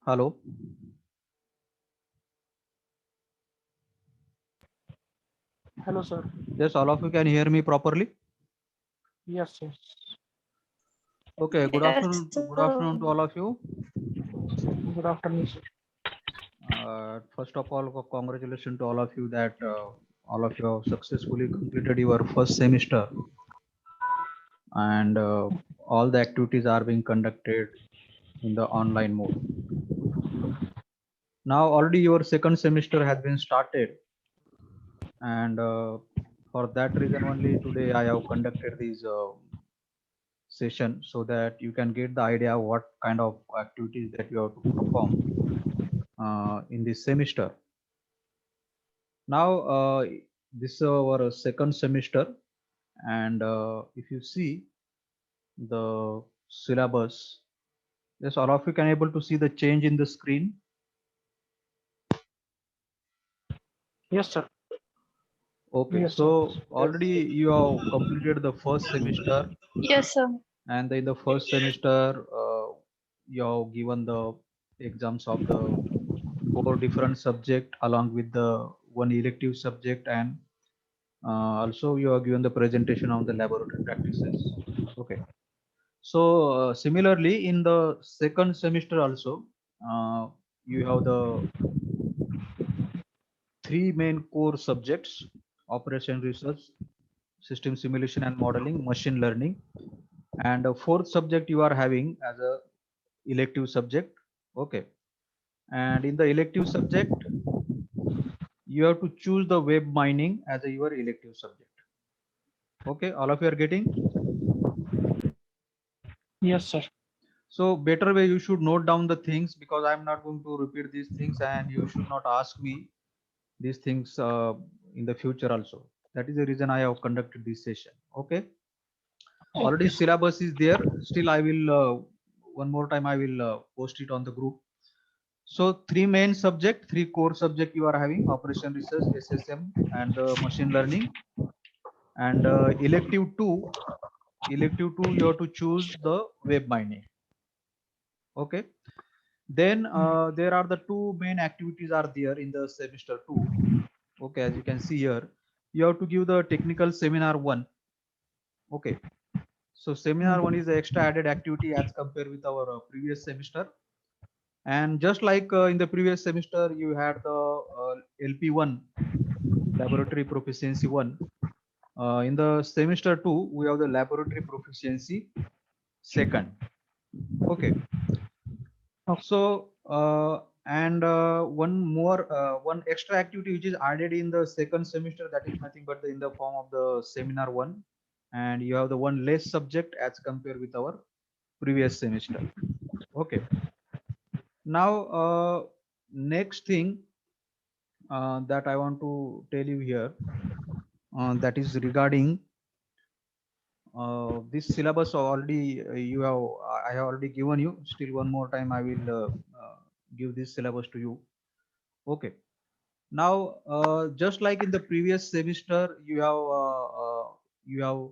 Hello. Hello, sir. Yes, all of you can hear me properly. Yes, yes. Okay. Good Yes, afternoon. Good afternoon to all of you. Good afternoon, sir. First of all, congratulations to all of you that all of you have successfully completed your first semester, and all the activities are being conducted in the online mode. Now, already your second semester has been started, and for that reason only today I have conducted this session so that you can get the idea what kind of activities that you have to perform in this semester. Now, this is our second semester, and if you see the syllabus, yes, all of you can able to see the change in the screen. Yes, sir. Okay, Yes, sir. so already you have completed the first semester, yes, sir. and in the first semester, you have given the exams of the four different subject along with the one elective subject, and also you are given the presentation of the laboratory practices. Okay. So similarly, in the second semester also, you have the three main core subjects: operation research, system simulation and modeling, machine learning, and a fourth subject you are having as a elective subject. Okay. And in the elective subject, you have to choose the web mining as a your elective subject. Okay, all of you are getting. Yes, sir. So better way you should note down the things, because I'm not going to repeat these things and you should not ask me these things in the future also. That is the reason I have conducted this session. Okay. Already Okay, sir. syllabus is there. Still I will one more time I will post it on the group. So three main subject, three core subject you are having: operation research, SSM, and machine learning. And elective two you have to choose the web mining. Okay. Then there are the two main activities are there in the semester two. Okay, as you can see here, you have to give the technical seminar one. Okay, so seminar one is the extra added activity as compared with our previous semester. And just like in the previous semester, you had the LP1, laboratory proficiency one. In the semester two, we have the laboratory proficiency second. Okay. Okay. So, and one extra activity which is added in the second semester, that is nothing but in the form of the seminar one, and you have the one less subject as compared with our previous semester. Okay. Now, next thing that I want to tell you here, that is regarding this syllabus already you have I have already given you. Still one more time I will give this syllabus to you. Okay. Now, just like in the previous semester, you have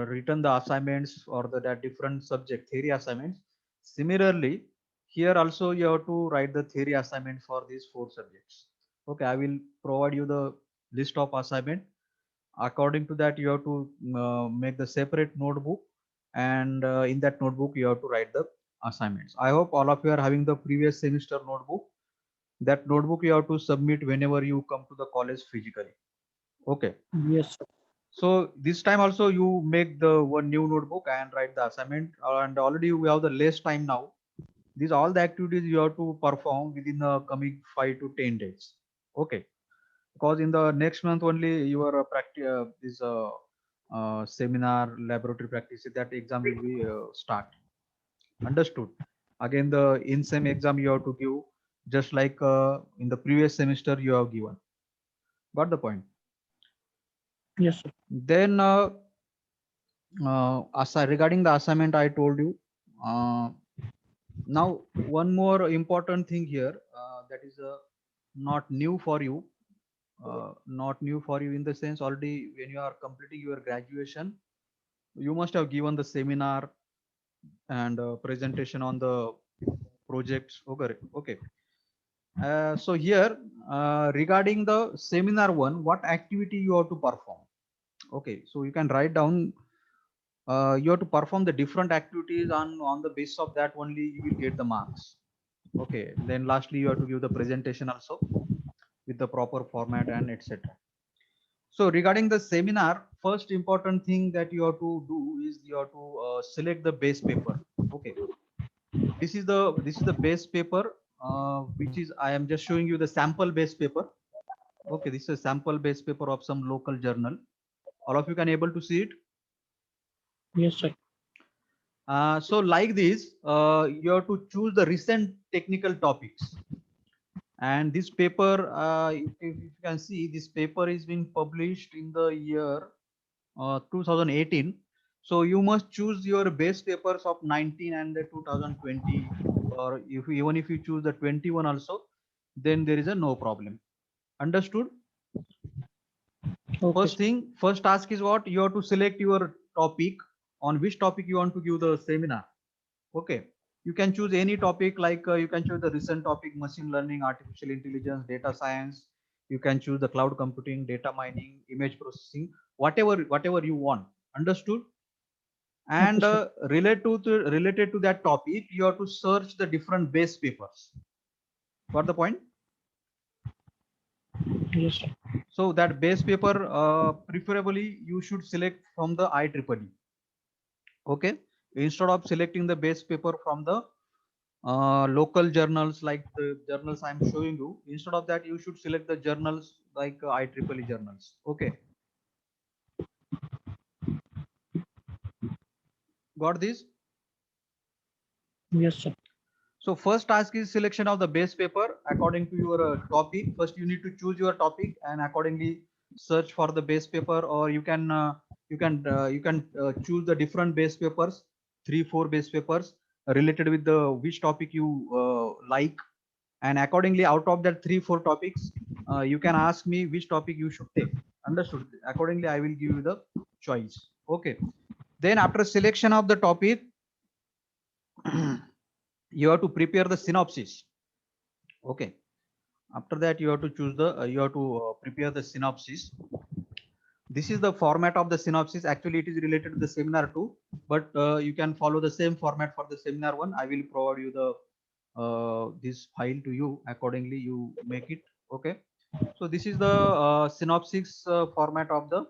written the assignments or that different subject theory assignments. Similarly, here also you have to write the theory assignment for these four subjects. Okay, I will provide you the list of assignment. According to that, you have to make the separate notebook, and in that notebook you have to write the assignments. I hope all of you are having the previous semester notebook. That notebook you have to submit whenever you come to the college physically. Okay. Yes, sir. So this time also you make the one new notebook and write the assignment, and already we have the less time now. These all the activities you have to perform within the coming 5 to 10 days. Okay. Because in the next month only your practice this seminar laboratory practice, that exam will be start. Understood. Again, the in same exam you have to give just like in the previous semester you have given. Got the point? Yes, sir. Then regarding the assignment I told you. Now one more important thing here, that is not new for you. Not new for you in the sense, already when you are completing your graduation, you must have given the seminar and presentation on the projects. Okay. Okay. So here, regarding the seminar one, what activity you have to perform? Okay, so you can write down. You have to perform the different activities on the basis of that only you will get the marks. Okay. Then lastly, you have to give the presentation also with the proper format and etc. So regarding the seminar, first important thing that you have to do is you have to select the base paper. Okay, this is the base paper, which is I am just showing you the sample base paper. Okay, this is a sample base paper of some local journal. All of you can able to see it. Yes, sir. So like this, you have to choose the recent technical topics. And this paper, if you can see, this paper is being published in the year 2018. So you must choose your base papers of 19 and the 2020, or even if you choose the 21 also, then there is a no problem. Understood? Okay, First sir. thing, first task is what? You have to select your topic, on which topic you want to give the seminar. Okay. You can choose any topic, like you can choose the recent topic, machine learning, artificial intelligence, data science. You can choose the cloud computing, data mining, image processing, whatever you want. Understood? Okay, And sir. related to that topic, you have to search the different base papers. Got the point? Yes, sir. So that base paper, preferably you should select from the IEEE. Okay, instead of selecting the base paper from the local journals like the journals I'm showing you, instead of that you should select the journals like IEEE journals. Okay, got this? Yes, sir. So first task is selection of the base paper according to your topic. First you need to choose your topic and accordingly search for the base paper, or you can choose the different base papers, 3 4 base papers related with the which topic you like, and accordingly out of that 3 4 topics, you can ask me which topic you should take. Understood? Accordingly I will give you the choice. Okay, then after selection of the topic, you have to prepare the synopsis. Okay, after that you have to choose the you have to prepare the synopsis. This is the format of the synopsis. Actually it is related to the seminar too, but you can follow the same format for the seminar one. I will provide you the this file to you. Accordingly you make it. Okay, so this is the synopsis format of the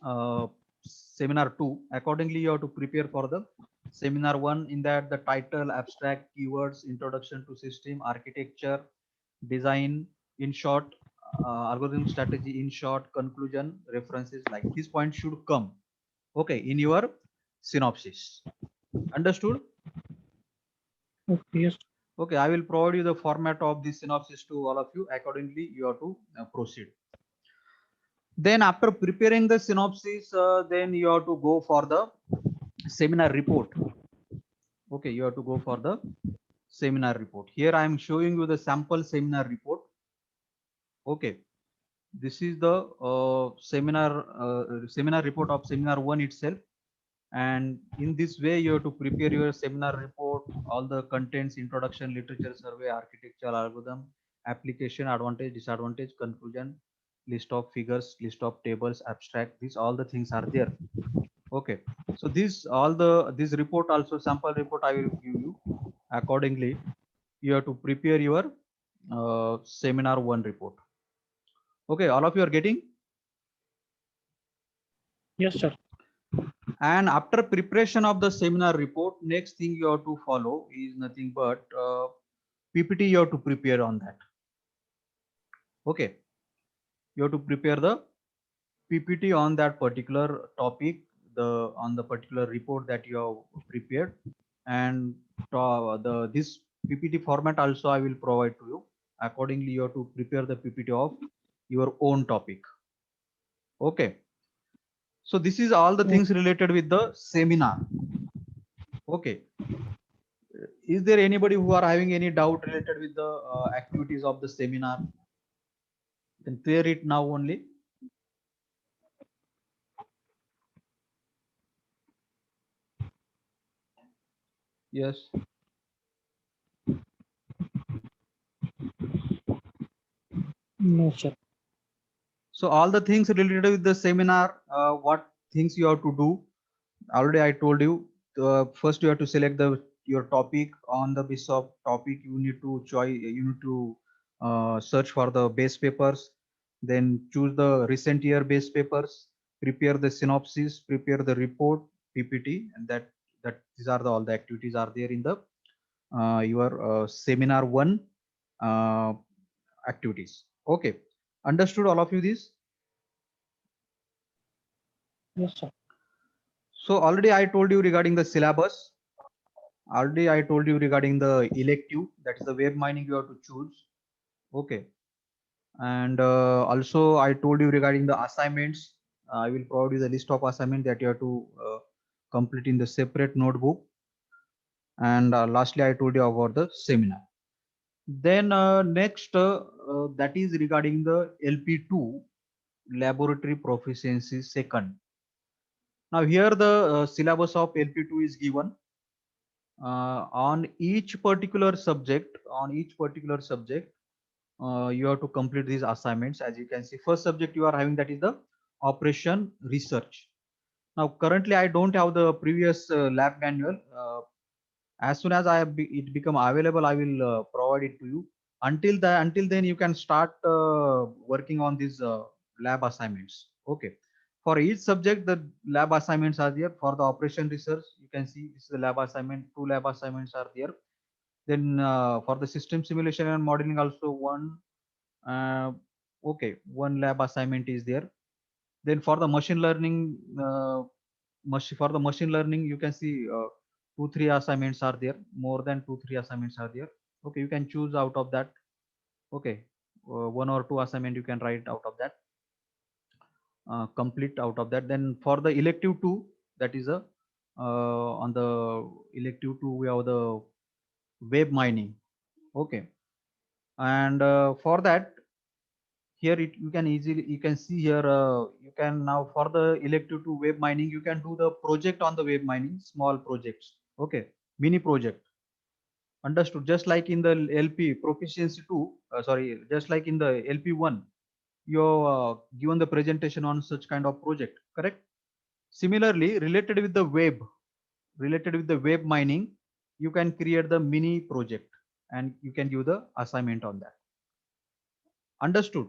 uh, seminar 2. Accordingly you have to prepare for the seminar 1. In that, the title, abstract, keywords, introduction to system architecture, design in short, algorithm strategy in short, conclusion, references, like this point should come, okay, in your synopsis. Understood? Okay, yes. Okay, I will provide you the format of the synopsis to all of you. Accordingly you have to proceed. Then after preparing the synopsis, then you have to go for the seminar report. Okay, you have to go for the seminar report. Here I am showing you the sample seminar report. Okay, this is the seminar report of seminar 1 itself. And in this way you have to prepare your seminar report, all the contents, introduction, literature, survey, architectural, algorithm, application, advantage, disadvantage, conclusion, list of figures, list of tables, abstract. These all the things are there. Okay, so this report also, sample report, I will give you. Accordingly you have to prepare your seminar 1 report. Okay, all of you are getting? Yes, sir. And after preparation of the seminar report, next thing you have to follow is nothing but PPT. You have to prepare on that. Okay, you have to prepare the PPT on that particular topic, the on the particular report that you have prepared. And the this PPT format also I will provide to you. Accordingly you have to prepare the PPT of your own topic. Okay, so this is all the Oh, things related with the seminar. Okay, is there anybody who are having any doubt related with the activities of the seminar? You can clear it now only. Yes. No, sir. So all the things related with the seminar, what things you have to do, already I told you. First, you have to select the your topic. On the basis of topic, you need to choose. You need to search for the base papers. Then choose the recent year base papers. Prepare the synopsis. Prepare the report PPT, and that these are all the activities are there in the your seminar one uh, activities. Okay, understood all of you this? Yes, sir. So already I told you regarding the syllabus. Already I told you regarding the elective, that is the web mining you have to choose. Okay. And also I told you regarding the assignments. I will provide you the list of assignment that you have to complete in the separate notebook. And lastly, I told you about the seminar. Then next, that is regarding the LP2 laboratory proficiency second. Now here the syllabus of LP2 is given. On each particular subject, you have to complete these assignments. As you can see, first subject you are having, that is the operation research. Now currently I don't have the previous lab manual. As soon as it become available, I will provide it to you. Until then you can start working on these lab assignments. Okay, for each subject the lab assignments are there. For the operation research, you can see this is the lab assignment. Two lab assignments are there. Then for the system simulation and modeling also one, uh, okay, one lab assignment is there. Then for the machine learning, for the machine learning, you can see 2 3 assignments are there. More than 2 3 assignments are there. Okay, you can choose out of that. Okay, one or two assignment you can write out of that, complete out of that. Then for the elective 2, that is a on the elective 2 we have the web mining. Okay, and for that, here you can easily, you can see here, you can now for the elective to web mining, you can do the project on the web mining, small projects. Okay, mini project. Understood? Just like in the LP proficiency 2, sorry, just like in the LP1, you're given the presentation on such kind of project, correct? Similarly, related with the web mining, you can create the mini project and you can give the assignment on that. Understood?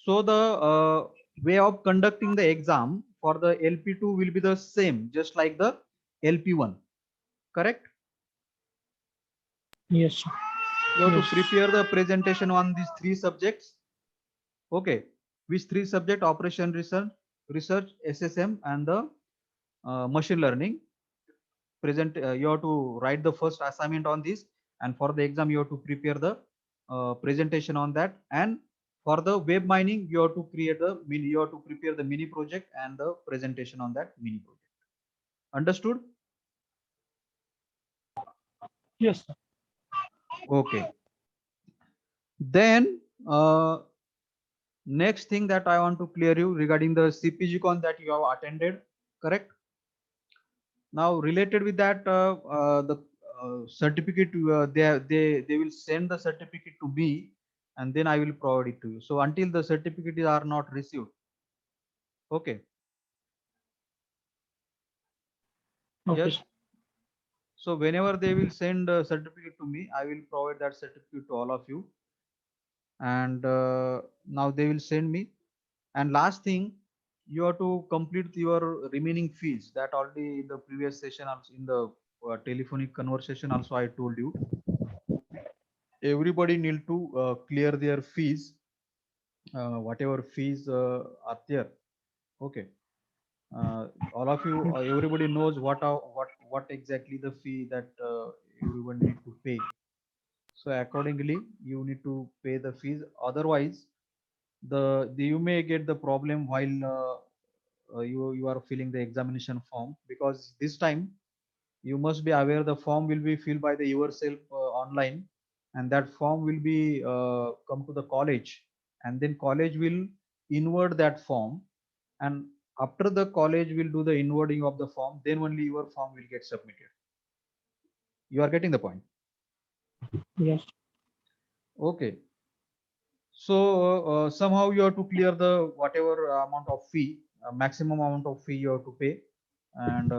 So the way of conducting the exam for the LP2 will be the same, just like the LP1, correct? Yes, sir. You have to Yes. prepare the presentation on these three subjects. Okay, which three subject? Operation research, SSM, and the machine learning. You have to write the first assignment on this, and for the exam you have to prepare the presentation on that. And for the web mining, you have to you have to prepare the mini project and the presentation on that mini project. Understood? Yes, sir. Okay. Then next thing that I want to clear you regarding the CPGCon that you have attended, correct? Now related with that, the certificate, they will send the certificate to me, and then I will provide it to you. So until the certificate are not received, okay, Okay, yes. sir. So whenever they will send a certificate to me, I will provide that certificate to all of you. And now they will send me. And last thing, you have to complete your remaining fees that already in the previous session, also in the telephonic conversation also I told you. Everybody need to clear their fees, whatever fees are there. Okay, all of you, everybody knows what exactly the fee that everyone need to pay. So accordingly you need to pay the fees. Otherwise you may get the problem while you are filling the examination form, because this time you must be aware the form will be filled by the yourself online, and that form will be come to the college, and then college will invert that form, and after the college will do the inwarding of the form, then only your form will get submitted. You are getting the point? Yes. Okay, So somehow you have to clear the whatever amount of fee, maximum amount of fee you have to pay, and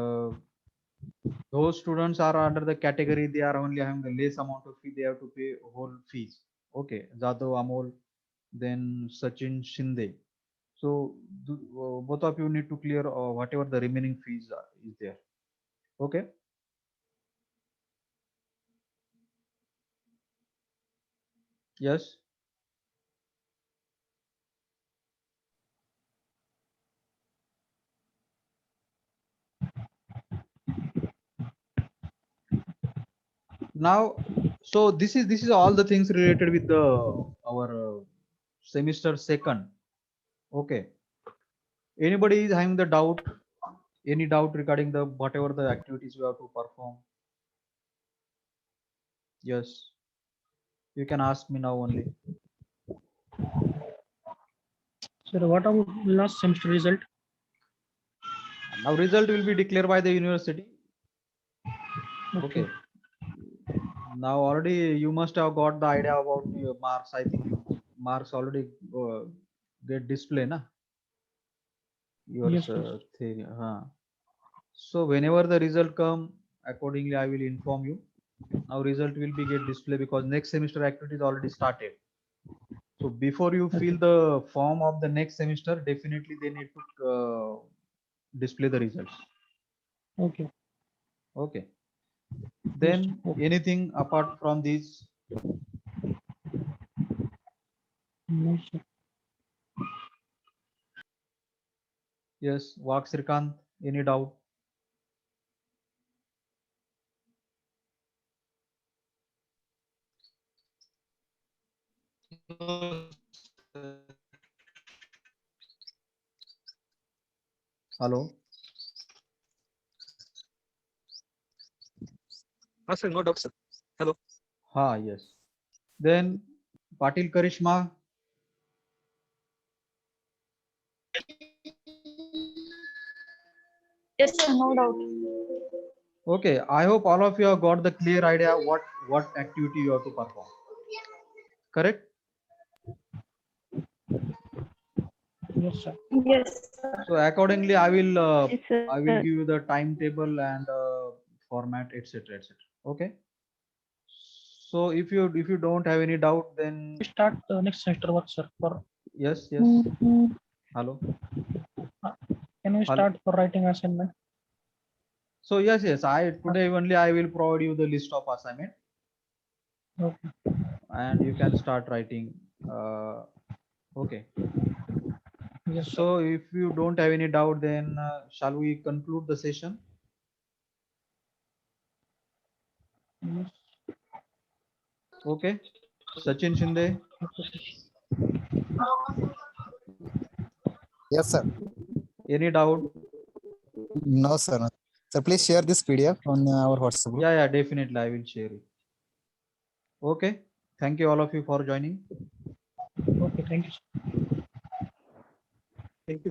those students are under the category they are only having the less amount of fee, they have to pay whole fees. Okay, Jadhav Amol, then Sachin Shinde. So both of you need to clear whatever the remaining fees is there. Okay. Yes. Now, so this is all the things related with the our semester second. Okay. Anybody is having the doubt? Any doubt regarding the whatever the activities you have to perform? Yes. You can ask me now only. Sir, what about last semester result? Now result will be declared by the university. Okay. Okay. Now already you must have got the idea about your marks. I think you marks already get display, na? Your Yes, yes. theory. So whenever the result come, accordingly I will inform you. Now result will be get display because next semester activities already started. So before you fill Okay. the form of the next semester, definitely they need to display the results. Okay. Okay. Yes, sir. Then Okay. anything apart from these? No, sir. Yes, Vak Srikant, any doubt? Hello. Sir, no doubt, sir. Hello. Yes. Then Patil Karishma. Yes, sir, no doubt. Okay, I hope all of you have got the clear idea what activity you have to perform. Correct? Yes, sir. Yes, sir. So accordingly, Yes, sir. I will give you the timetable and format, etc., etc. Okay. So if you don't have any doubt, then We start the next semester work, sir. For yes, yes. Hello. can we Hello. start for writing assignment? So yes. I today only I will provide you the list of assignment, Okay. and you can start writing. Okay. Yes, sir. So if you don't have any doubt, then shall we conclude the session? Yes. Okay. Sachin Shinde, Yes, sir. any doubt? No, sir. No. Sir, please share this PDF on our WhatsApp group. Yeah, definitely. I will share it. Okay. Thank you all of you for joining. Okay. Thank you, sir. Thank you.